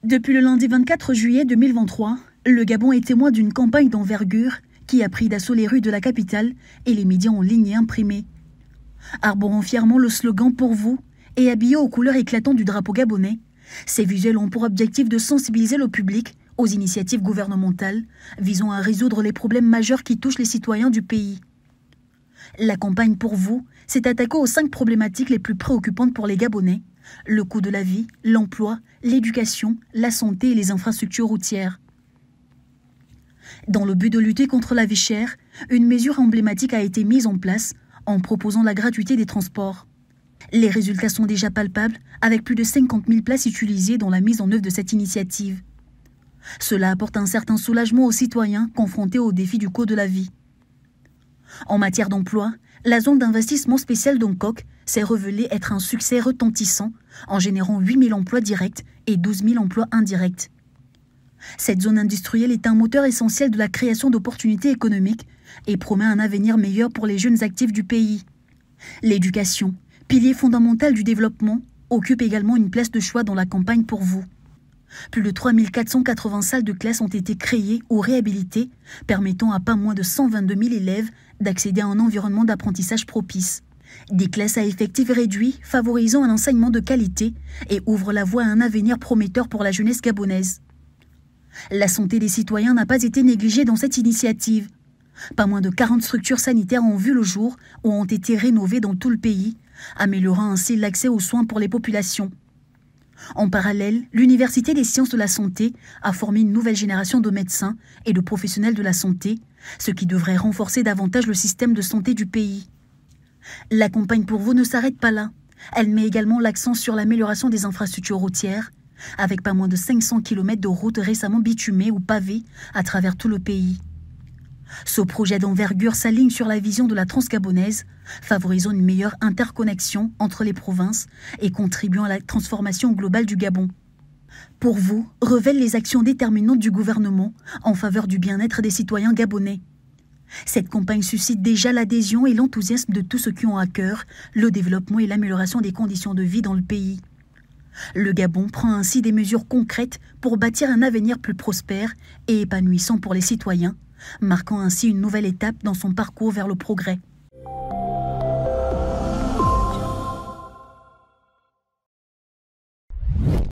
Depuis le lundi 24 juillet 2023, le Gabon est témoin d'une campagne d'envergure qui a pris d'assaut les rues de la capitale et les médias en ligne et imprimés. Arborant fièrement le slogan « Pour vous » et habillés aux couleurs éclatantes du drapeau gabonais, ces visuels ont pour objectif de sensibiliser le public aux initiatives gouvernementales visant à résoudre les problèmes majeurs qui touchent les citoyens du pays. La campagne « Pour vous » s'est attaquée aux 5 problématiques les plus préoccupantes pour les Gabonais: le coût de la vie, l'emploi, l'éducation, la santé et les infrastructures routières. Dans le but de lutter contre la vie chère, une mesure emblématique a été mise en place en proposant la gratuité des transports. Les résultats sont déjà palpables, avec plus de 50 000 places utilisées dans la mise en œuvre de cette initiative. Cela apporte un certain soulagement aux citoyens confrontés au défi du coût de la vie. En matière d'emploi, la zone d'investissement spéciale d'Ongkok s'est révélée être un succès retentissant en générant 8 000 emplois directs et 12 000 emplois indirects. Cette zone industrielle est un moteur essentiel de la création d'opportunités économiques et promet un avenir meilleur pour les jeunes actifs du pays. L'éducation, pilier fondamental du développement, occupe également une place de choix dans la campagne Pour vous. Plus de 3 480 salles de classe ont été créées ou réhabilitées, permettant à pas moins de 122 000 élèves d'accéder à un environnement d'apprentissage propice. Des classes à effectifs réduits favorisant un enseignement de qualité et ouvrent la voie à un avenir prometteur pour la jeunesse gabonaise. La santé des citoyens n'a pas été négligée dans cette initiative. Pas moins de 40 structures sanitaires ont vu le jour ou ont été rénovées dans tout le pays, améliorant ainsi l'accès aux soins pour les populations. En parallèle, l'Université des sciences de la santé a formé une nouvelle génération de médecins et de professionnels de la santé, ce qui devrait renforcer davantage le système de santé du pays. La campagne Pour vous ne s'arrête pas là. Elle met également l'accent sur l'amélioration des infrastructures routières, avec pas moins de 500 km de routes récemment bitumées ou pavées à travers tout le pays. Ce projet d'envergure s'aligne sur la vision de la transgabonaise, favorisant une meilleure interconnexion entre les provinces et contribuant à la transformation globale du Gabon. Pour vous révèle les actions déterminantes du gouvernement en faveur du bien-être des citoyens gabonais. Cette campagne suscite déjà l'adhésion et l'enthousiasme de tous ceux qui ont à cœur le développement et l'amélioration des conditions de vie dans le pays. Le Gabon prend ainsi des mesures concrètes pour bâtir un avenir plus prospère et épanouissant pour les citoyens, marquant ainsi une nouvelle étape dans son parcours vers le progrès.